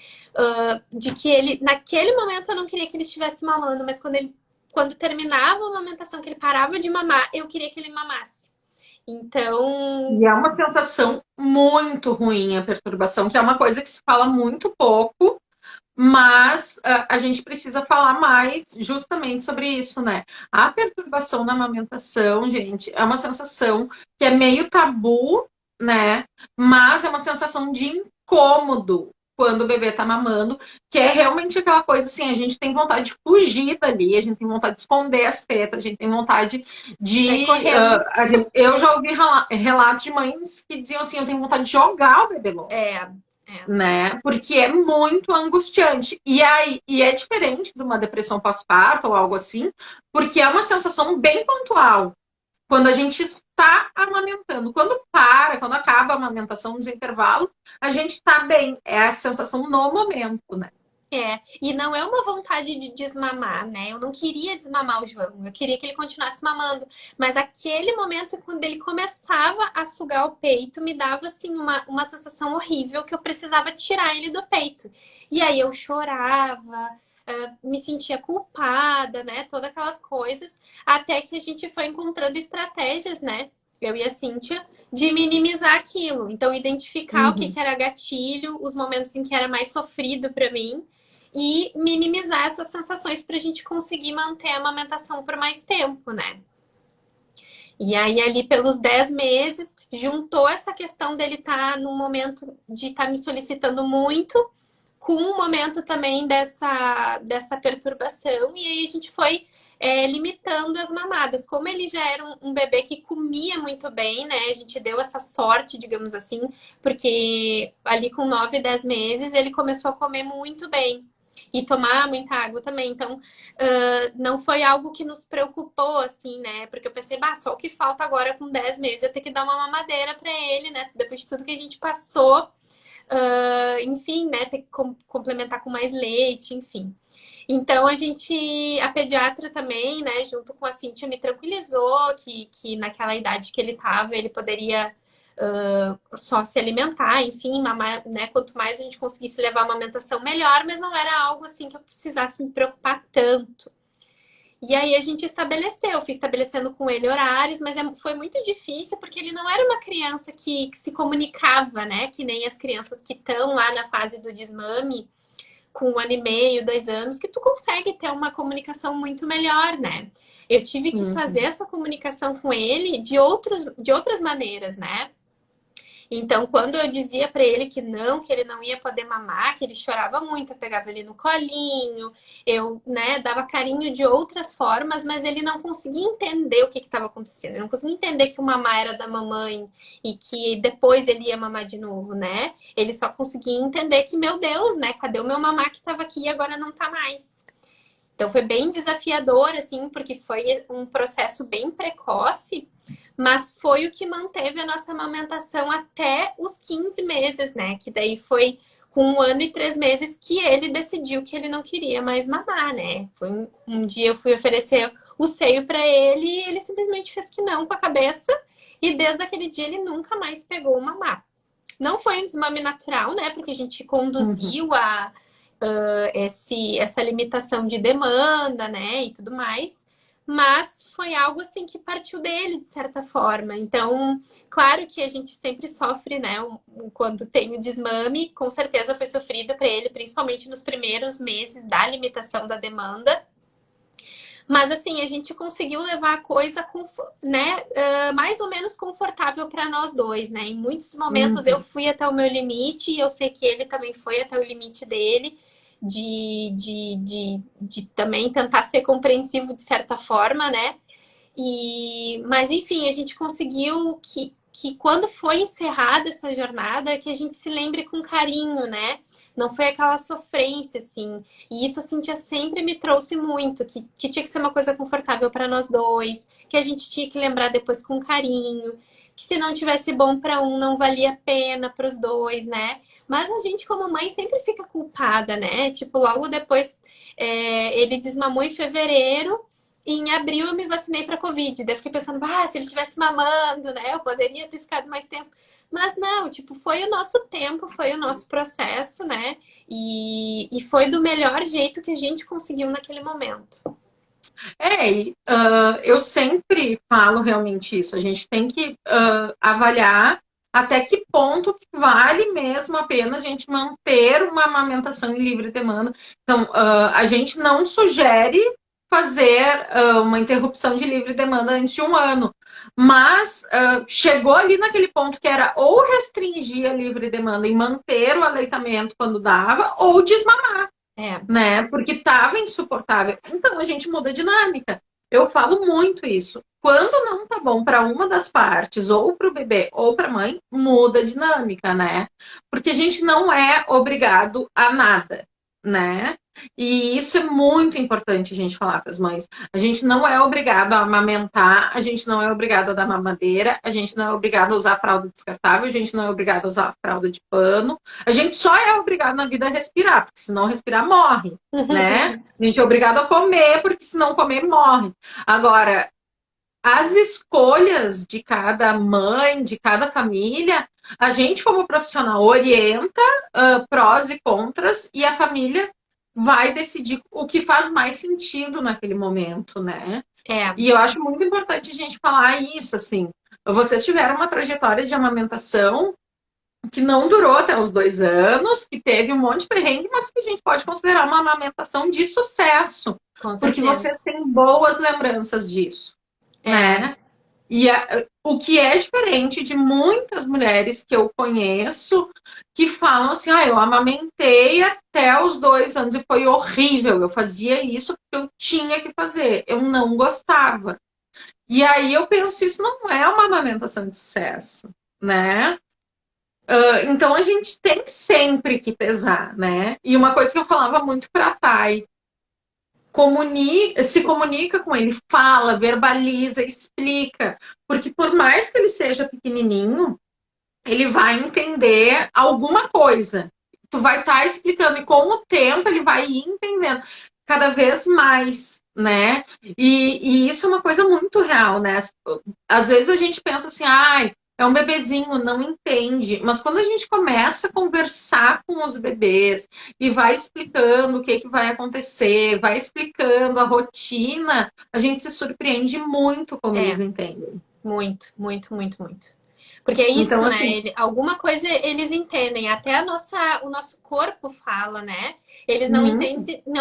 de que ele, naquele momento eu não queria que ele estivesse mamando, mas quando terminava a amamentação, que ele parava de mamar, eu queria que ele mamasse. Então, E é uma sensação muito ruim a perturbação, que é uma coisa que se fala muito pouco, mas a gente precisa falar mais justamente sobre isso, né? A perturbação na amamentação, gente, é uma sensação que é meio tabu, né? Mas é uma sensação de incômodo quando o bebê tá mamando, que é realmente aquela coisa assim, a gente tem vontade de fugir dali, a gente tem vontade de esconder as tetas, a gente tem vontade sai de. correndo. Eu já ouvi relatos de mães que diziam assim, eu tenho vontade de jogar o bebê longe, É, né? Porque é muito angustiante. E é diferente de uma depressão pós-parto ou algo assim, porque é uma sensação bem pontual. Quando a gente está amamentando, quando para, quando acaba a amamentação nos intervalos, a gente está bem. É a sensação no momento, né? e não é uma vontade de desmamar, né? Eu não queria desmamar o João, eu queria que ele continuasse mamando. Mas aquele momento, quando ele começava a sugar o peito, me dava, assim, uma sensação horrível que eu precisava tirar ele do peito. E aí eu chorava, me sentia culpada, né? Todas aquelas coisas, até que a gente foi encontrando estratégias, né? Eu e a Cíntia, de minimizar aquilo. Então, identificar o que Uhum. que era gatilho, os momentos em que era mais sofrido para mim e minimizar essas sensações para a gente conseguir manter a amamentação por mais tempo, né? E aí, ali pelos 10 meses, juntou essa questão dele estar no momento de estar me solicitando muito, com um momento também dessa perturbação, e aí a gente foi limitando as mamadas. Como ele já era um bebê que comia muito bem, né? A gente deu essa sorte, digamos assim, porque ali com 9, 10 meses ele começou a comer muito bem. E tomar muita água também. Então, não foi algo que nos preocupou, assim, né? Porque eu pensei, bah, só o que falta agora com 10 meses é ter que dar uma mamadeira para ele, né? Depois de tudo que a gente passou. Enfim, né, ter que complementar com mais leite, enfim. Então a pediatra também, né, junto com a Cíntia, me tranquilizou que naquela idade que ele estava, ele poderia só se alimentar, enfim, mamar, né, quanto mais a gente conseguisse levar a amamentação, melhor, mas não era algo assim que eu precisasse me preocupar tanto. E aí a gente estabeleceu, fui estabelecendo com ele horários, mas foi muito difícil porque ele não era uma criança que se comunicava, né? Que nem as crianças que estão lá na fase do desmame, com 1 ano e meio, 2 anos, que tu consegue ter uma comunicação muito melhor, né? Eu tive que fazer Uhum. essa comunicação com ele de outras maneiras, né? Então, quando eu dizia para ele que ele não ia poder mamar, que ele chorava muito, eu pegava ele no colinho, eu, né, dava carinho de outras formas, mas ele não conseguia entender o que estava acontecendo. Ele não conseguia entender que o mamar era da mamãe e que depois ele ia mamar de novo, né? Ele só conseguia entender que, meu Deus, né, cadê o meu mamar que estava aqui e agora não tá mais? Então foi bem desafiador, assim, porque foi um processo bem precoce, mas foi o que manteve a nossa amamentação até os 15 meses, né? Que daí foi com 1 ano e 3 meses que ele decidiu que ele não queria mais mamar, né? Foi um dia eu fui oferecer o seio para ele e ele simplesmente fez que não com a cabeça. E desde aquele dia ele nunca mais pegou o mamar. Não foi um desmame natural, né? Porque a gente Uhum. conduziu essa limitação de demanda, né, e tudo mais. Mas foi algo assim que partiu dele, de certa forma. Então, claro que a gente sempre sofre, né? Quando tem o desmame, com certeza foi sofrido para ele, principalmente nos primeiros meses da limitação da demanda. Mas assim, a gente conseguiu levar a coisa, né, mais ou menos confortável para nós dois, né? Em muitos momentos eu Uhum. fui até o meu limite e eu sei que ele também foi até o limite dele. De também tentar ser compreensivo de certa forma, né? Mas enfim, a gente conseguiu que que quando foi encerrada essa jornada, que a gente se lembre com carinho, né? Não foi aquela sofrência, assim. E isso a Cíntia sempre me trouxe muito, que tinha que ser uma coisa confortável para nós dois, que a gente tinha que lembrar depois com carinho, que se não tivesse bom para um, não valia a pena para os dois, né? Mas a gente, como mãe, sempre fica culpada, né? Tipo, logo depois ele desmamou em fevereiro. E em abril eu me vacinei para Covid. Daí eu fiquei pensando, se ele estivesse mamando, né? Eu poderia ter ficado mais tempo. Mas não, tipo, foi o nosso tempo, foi o nosso processo, né? E foi do melhor jeito que a gente conseguiu naquele momento. Eu sempre falo realmente isso. A gente tem que avaliar até que ponto que vale mesmo a pena a gente manter uma amamentação em livre demanda. Então, a gente não sugere fazer uma interrupção de livre demanda antes de 1 ano. Mas chegou ali naquele ponto que era ou restringir a livre demanda e manter o aleitamento quando dava, ou desmamar. Né? Porque estava insuportável. Então a gente muda a dinâmica. Eu falo muito isso. Quando não tá bom para uma das partes, ou para o bebê ou para a mãe, muda a dinâmica, né? Porque a gente não é obrigado a nada, né? E isso é muito importante a gente falar para as mães. A gente não é obrigado a amamentar, a gente não é obrigado a dar mamadeira, a gente não é obrigado a usar fralda descartável, a gente não é obrigado a usar fralda de pano. A gente só é obrigado na vida a respirar, porque se não respirar, morre, né? A gente é obrigado a comer, porque se não comer, morre. Agora, as escolhas de cada mãe, de cada família, a gente, como profissional, orienta prós e contras, e a família vai decidir o que faz mais sentido naquele momento, né? E eu acho muito importante a gente falar isso, assim. Vocês tiveram uma trajetória de amamentação que não durou até os 2 anos, que teve um monte de perrengue, mas que a gente pode considerar uma amamentação de sucesso. Porque vocês têm boas lembranças disso, né? E o que é diferente de muitas mulheres que eu conheço que falam assim, eu amamentei até os 2 anos e foi horrível, eu fazia isso porque eu tinha que fazer, eu não gostava. E aí eu penso, isso não é uma amamentação de sucesso, né? Então a gente tem sempre que pesar, né? E uma coisa que eu falava muito para a Thay, se comunica com ele, fala, verbaliza, explica. Porque por mais que ele seja pequenininho, ele vai entender alguma coisa. Tu vai estar explicando, e com o tempo ele vai ir entendendo cada vez mais, né? E isso é uma coisa muito real, né? Às vezes a gente pensa assim, é um bebezinho, não entende. Mas quando a gente começa a conversar com os bebês e vai explicando o que vai acontecer, vai explicando a rotina, a gente se surpreende muito como eles entendem. Muito, muito, muito, muito. Porque é isso, então, né? assim, Alguma coisa eles entendem. Até o nosso corpo fala, né? Eles não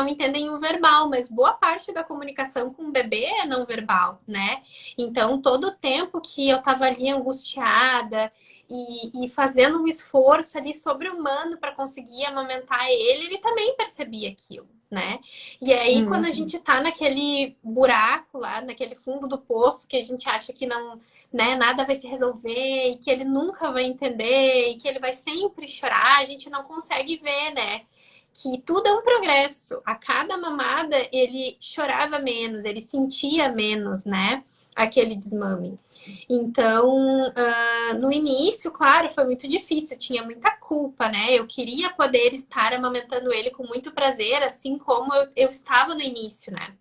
entendem o verbal, mas boa parte da comunicação com o bebê é não verbal, né? Então, todo o tempo que eu tava ali angustiada e fazendo um esforço ali sobre-humano para conseguir amamentar ele também percebia aquilo, né? E aí, quando a gente tá naquele buraco lá, naquele fundo do poço, que a gente acha que não, né, nada vai se resolver e que ele nunca vai entender e que ele vai sempre chorar, a gente não consegue ver, né? Que tudo é um progresso. A cada mamada ele chorava menos, ele sentia menos, né? Aquele desmame. Então, no início, claro, foi muito difícil, tinha muita culpa, né? Eu queria poder estar amamentando ele com muito prazer, assim como eu estava no início, né?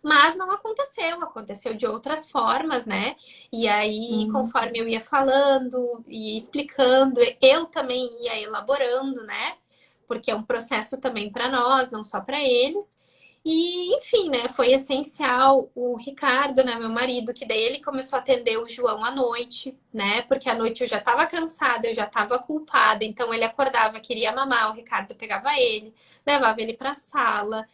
Mas não aconteceu, aconteceu de outras formas, né? E aí, conforme eu ia falando e explicando, eu também ia elaborando, né? Porque é um processo também para nós, não só para eles. E, enfim, né? Foi essencial o Ricardo, né? Meu marido, que daí ele começou a atender o João à noite, né? Porque à noite eu já estava cansada, eu já estava culpada. Então ele acordava, queria mamar, o Ricardo pegava ele, levava ele para a sala.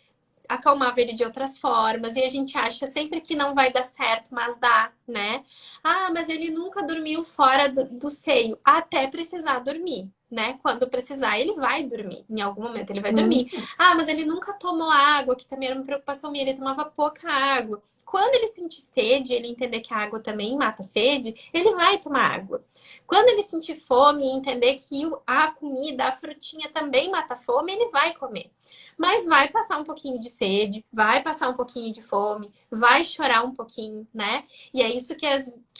acalmava ele de outras formas, e a gente acha sempre que não vai dar certo, mas dá, né? Ah, mas ele nunca dormiu fora do seio, até precisar dormir, né? Quando precisar, ele vai dormir. Em algum momento ele vai dormir. Ah, mas ele nunca tomou água, que também era uma preocupação minha, ele tomava pouca água. Quando ele sentir sede, ele entender que a água também mata a sede, ele vai tomar água. Quando ele sentir fome e entender que a comida, a frutinha também mata a fome, ele vai comer. Mas vai passar um pouquinho de sede, vai passar um pouquinho de fome, vai chorar um pouquinho, né? E é isso que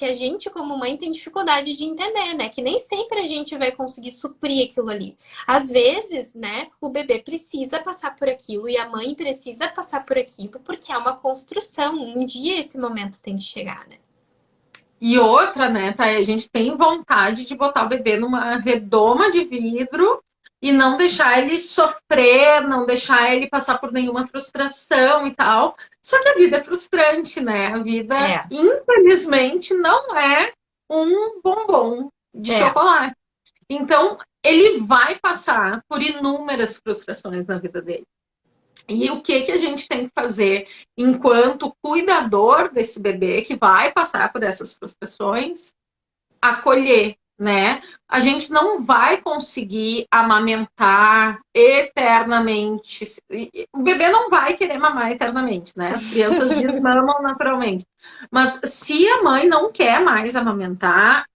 a gente, como mãe, tem dificuldade de entender, né? Que nem sempre a gente vai conseguir suprir aquilo ali. Às vezes, né, o bebê precisa passar por aquilo e a mãe precisa passar por aquilo, porque é uma construção. Um dia esse momento tem que chegar, né? E outra, né, tá? A gente tem vontade de botar o bebê numa redoma de vidro e não deixar ele sofrer, não deixar ele passar por nenhuma frustração e tal. Só que a vida é frustrante, né? A vida, infelizmente, não é um bombom de chocolate. Então, ele vai passar por inúmeras frustrações na vida dele. E o que a gente tem que fazer enquanto cuidador desse bebê que vai passar por essas frustrações? Acolher, né? A gente não vai conseguir amamentar eternamente. O bebê não vai querer mamar eternamente, né? As crianças mamam naturalmente. Mas se a mãe não quer mais amamentar,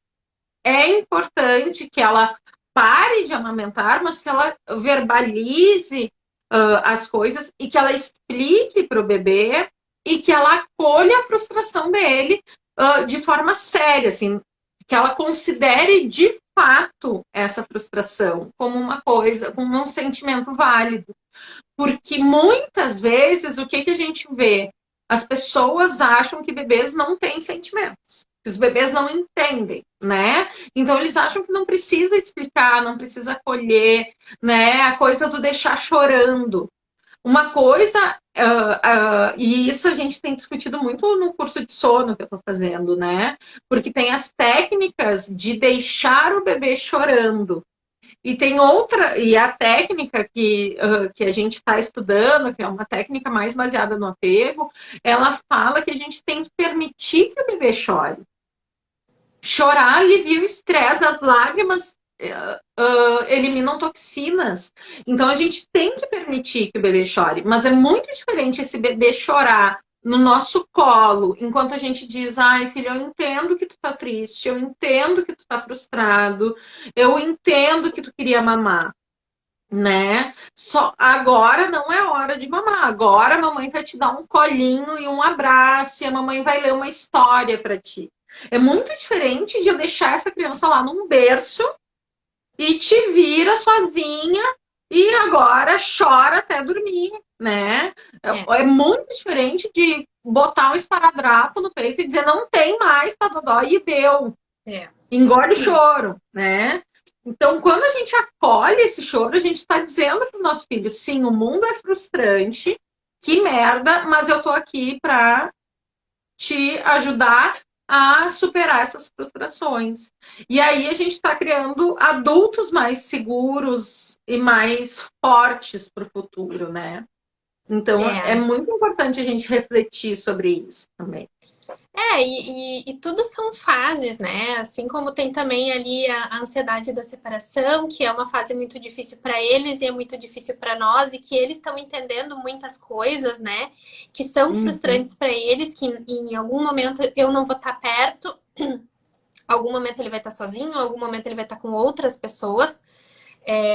é importante que ela pare de amamentar, mas que ela verbalize as coisas e que ela explique para o bebê e que ela acolha a frustração dele de forma séria, assim, que ela considere de fato essa frustração como uma coisa, como um sentimento válido. Porque muitas vezes o que a gente vê? As pessoas acham que bebês não têm sentimentos, que os bebês não entendem, né? Então eles acham que não precisa explicar, não precisa acolher, né? A coisa do deixar chorando. Uma coisa, e isso a gente tem discutido muito no curso de sono que eu estou fazendo, né? Porque tem as técnicas de deixar o bebê chorando. E tem outra, e a técnica que a gente está estudando, que é uma técnica mais baseada no apego, ela fala que a gente tem que permitir que o bebê chore. Chorar alivia o estresse, as lágrimas eliminam toxinas. Então a gente tem que permitir que o bebê chore, mas é muito diferente esse bebê chorar no nosso colo, enquanto a gente diz, ai, filho, eu entendo que tu tá triste, eu entendo que tu tá frustrado, eu entendo que tu queria mamar, né? Só agora não é hora de mamar. Agora a mamãe vai te dar um colinho e um abraço, e a mamãe vai ler uma história para ti. É muito diferente de eu deixar essa criança lá num berço e te vira sozinha e agora chora até dormir, né? É muito diferente de botar um esparadrapo no peito e dizer não tem mais, tá dodó, e deu. Engole o choro, né? Então, quando a gente acolhe esse choro, a gente está dizendo para o nosso filho, sim, o mundo é frustrante, que merda, mas eu tô aqui para te ajudar a superar essas frustrações. E aí a gente está criando adultos mais seguros e mais fortes para o futuro, né? Então é muito importante a gente refletir sobre isso também. E tudo são fases, né? Assim como tem também ali a ansiedade da separação, que é uma fase muito difícil para eles e é muito difícil para nós, e que eles estão entendendo muitas coisas, né? Que são frustrantes para eles, que em algum momento eu não vou estar perto, algum momento ele vai estar sozinho, algum momento ele vai estar com outras pessoas.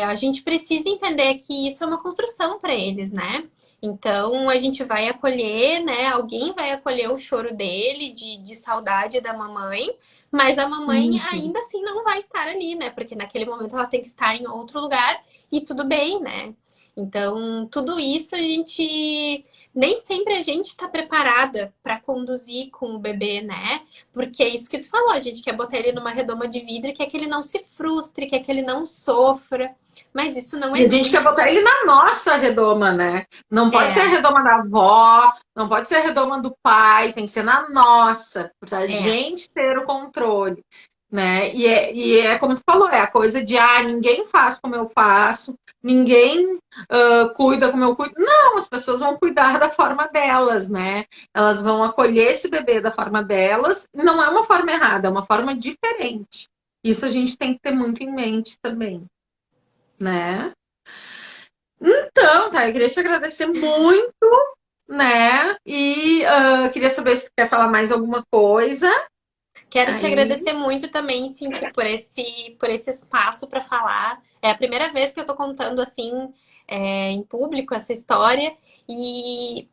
A gente precisa entender que isso é uma construção para eles, né? Então a gente vai acolher, né? Alguém vai acolher o choro dele de saudade da mamãe, mas a mamãe ainda assim não vai estar ali, né? Porque naquele momento ela tem que estar em outro lugar e tudo bem, né? Então tudo isso a gente nem sempre a gente está preparada para conduzir com o bebê, né? Porque é isso que tu falou, a gente quer botar ele numa redoma de vidro, quer que ele não se frustre, quer que ele não sofra, mas isso não existe. E a gente quer botar ele na nossa redoma, né? Não pode ser a redoma da avó, não pode ser a redoma do pai, tem que ser na nossa, para a gente ter o controle. né? E é como tu falou, é a coisa de ninguém faz como eu faço, ninguém cuida como eu cuido. Não, as pessoas vão cuidar da forma delas, né? Elas vão acolher esse bebê da forma delas. Não é uma forma errada, é uma forma diferente. Isso a gente tem que ter muito em mente também, né? Então, tá, eu queria te agradecer muito, né? E queria saber se tu quer falar mais alguma coisa. Quero te Aí, agradecer muito também, Cintia, por esse espaço para falar. É a primeira vez que eu tô contando assim, em público essa história. E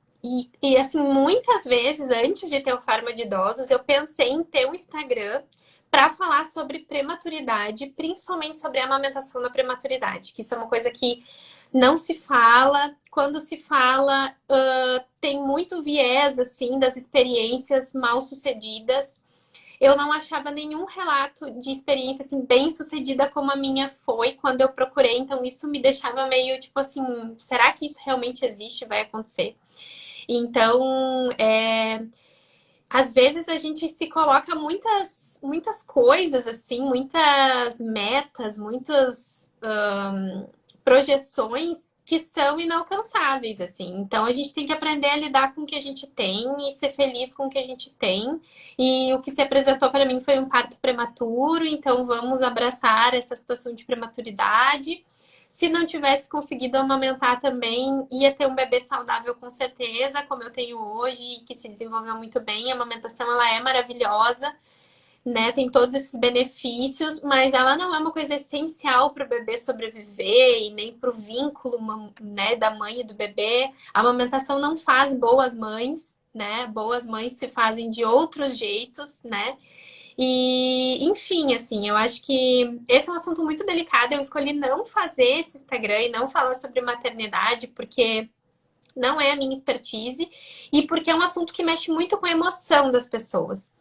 assim, muitas vezes, antes de ter o Farma de Idosos, eu pensei em ter um Instagram para falar sobre prematuridade, principalmente sobre a amamentação na prematuridade, que isso é uma coisa que não se fala. Quando se fala, tem muito viés assim das experiências mal sucedidas. Eu não achava nenhum relato de experiência assim bem sucedida como a minha foi quando eu procurei, então isso me deixava meio tipo assim, será que isso realmente existe, vai acontecer? Então, às vezes a gente se coloca muitas coisas assim, muitas metas, muitas projeções que são inalcançáveis, assim. Então a gente tem que aprender a lidar com o que a gente tem e ser feliz com o que a gente tem. E o que se apresentou para mim foi um parto prematuro, então vamos abraçar essa situação de prematuridade. Se não tivesse conseguido amamentar também, ia ter um bebê saudável com certeza, como eu tenho hoje, que se desenvolveu muito bem. A amamentação, ela é maravilhosa, né? Tem todos esses benefícios, mas ela não é uma coisa essencial para o bebê sobreviver e nem para o vínculo, né, da mãe e do bebê. A amamentação não faz boas mães, né? Boas mães se fazem de outros jeitos, né? E, enfim, assim, eu acho que esse é um assunto muito delicado. Eu escolhi não fazer esse Instagram e não falar sobre maternidade, porque não é a minha expertise e porque é um assunto que mexe muito com a emoção das pessoas.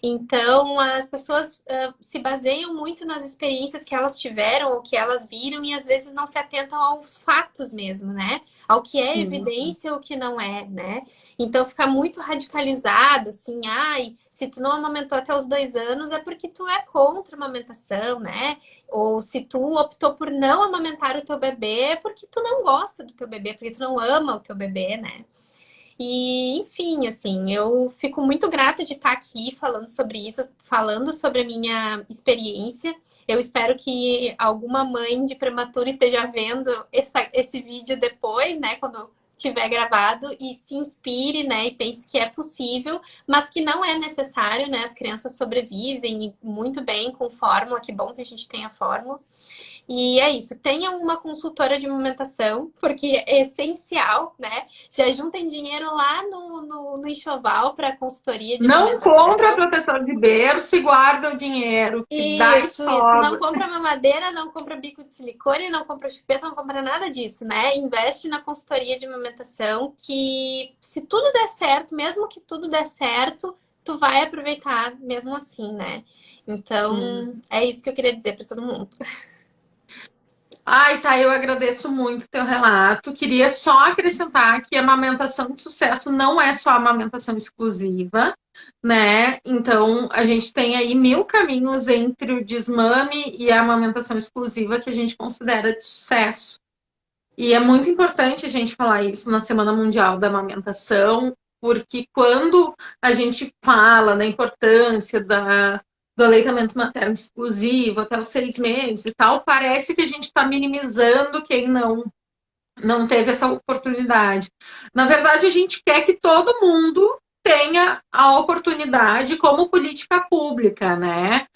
Então, as pessoas se baseiam muito nas experiências que elas tiveram ou que elas viram e às vezes não se atentam aos fatos mesmo, né? Ao que é sim. evidência ou o que não é, né? Então, fica muito radicalizado, assim, ai, se tu não amamentou até os 2 anos é porque tu é contra a amamentação, né? Ou se tu optou por não amamentar o teu bebê é porque tu não gosta do teu bebê, porque tu não ama o teu bebê, né? E, enfim, assim, eu fico muito grata de estar aqui falando sobre isso, falando sobre a minha experiência. Eu espero que alguma mãe de prematuro esteja vendo esse vídeo depois, né, quando tiver gravado e se inspire, né, e pense que é possível, mas que não é necessário, né? As crianças sobrevivem muito bem com fórmula, que bom que a gente tem a fórmula. E é isso, tenha uma consultora de amamentação, porque é essencial, né? Já juntem dinheiro lá no enxoval para consultoria de Não compra amamentação. protetor de berço e guarda o dinheiro, que dá e Isso. Não sobra. compra mamadeira, não compra bico de silicone, não compra chupeta, não compra nada disso, né? Investe na consultoria de amamentação, que se tudo der certo, mesmo que tudo der certo, tu vai aproveitar mesmo assim, né? Então, é isso que eu queria dizer para todo mundo. Ai, tá, eu agradeço muito o teu relato. Queria só acrescentar que a amamentação de sucesso não é só a amamentação exclusiva, né? Então, a gente tem aí 1000 caminhos entre o desmame e a amamentação exclusiva que a gente considera de sucesso. E é muito importante a gente falar isso na Semana Mundial da Amamentação, porque quando a gente fala da importância do aleitamento materno exclusivo até os 6 meses e tal, parece que a gente está minimizando quem não teve essa oportunidade. Na verdade, a gente quer que todo mundo tenha a oportunidade como política pública, né?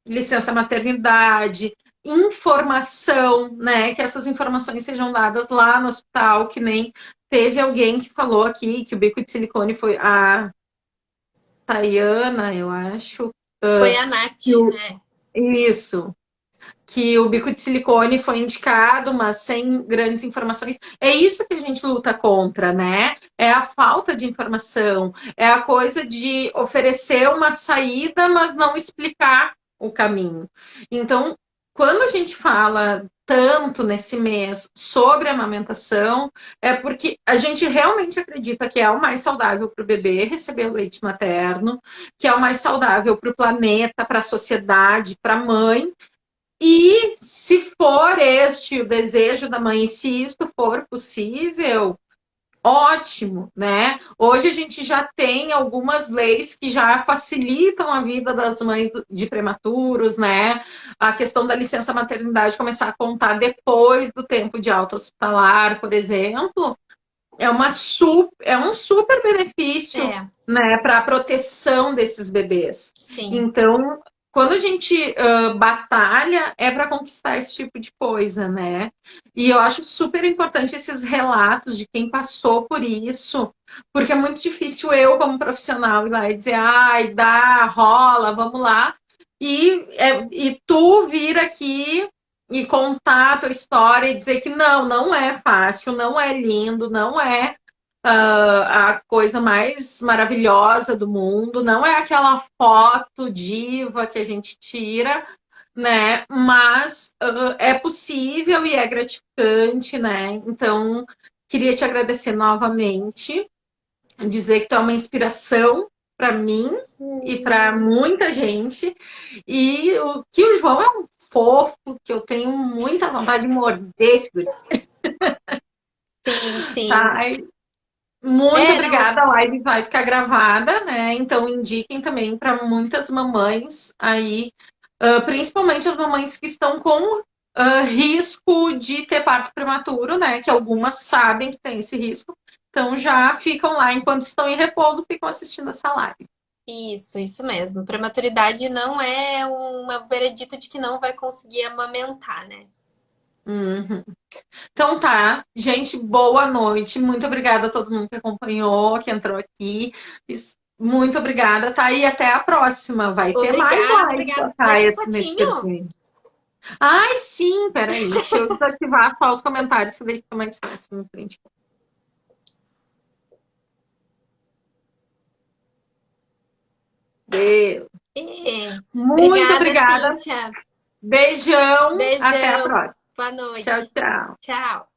Licença maternidade, informação, né? Que essas informações sejam dadas lá no hospital, que nem teve alguém que falou aqui que o bico de silicone foi a Tayana, eu acho. Foi a Nath, Que o, né? isso, que o bico de silicone foi indicado, mas sem grandes informações. É isso que a gente luta contra, né? É a falta de informação, é a coisa de oferecer uma saída, mas não explicar o caminho. Então, quando a gente fala tanto nesse mês sobre a amamentação é porque a gente realmente acredita que é o mais saudável para o bebê receber o leite materno, que é o mais saudável para o planeta, para a sociedade, para a mãe. E se for este o desejo da mãe, e se isso for possível, ótimo, né? Hoje a gente já tem algumas leis que já facilitam a vida das mães de prematuros, né? A questão da licença maternidade começar a contar depois do tempo de alta hospitalar, por exemplo, é um super benefício, É, né, para a proteção desses bebês. sim. Então, quando a gente batalha, é para conquistar esse tipo de coisa, né? E eu acho super importante esses relatos de quem passou por isso, porque é muito difícil eu, como profissional, ir lá e dizer, ai, dá, rola, vamos lá. E tu vir aqui e contar a tua história e dizer que não é fácil, não é lindo, não é a coisa mais maravilhosa do mundo, não é aquela foto diva que a gente tira, né? Mas é possível e é gratificante, né? Então, queria te agradecer novamente, dizer que tu é uma inspiração para mim e para muita gente, e que o João é um fofo, que eu tenho muita vontade de morder esse guri, Sim, sim. tá? Muito É, não, obrigada, a live vai ficar gravada, né? Então indiquem também para muitas mamães aí, principalmente as mamães que estão com risco de ter parto prematuro, né? Que algumas sabem que tem esse risco, então já ficam lá enquanto estão em repouso, ficam assistindo essa live. isso mesmo. Prematuridade não é um veredito de que não vai conseguir amamentar, né? Uhum. Então tá, gente, boa noite. Muito obrigada a todo mundo que acompanhou, que entrou aqui. Muito obrigada, tá? E até a próxima. Vai ter mais Obrigada, live obrigada. da Vai ter Caia nesse fotinho? perfil. Ai, sim, peraí. Deixa eu desativar só os comentários, que daí fica mais fácil no print. Deus. É. Muito Obrigada, obrigada. Cíntia. Beijão. Até a Beijão. próxima. Boa Tchau, noite. tchau. Tchau.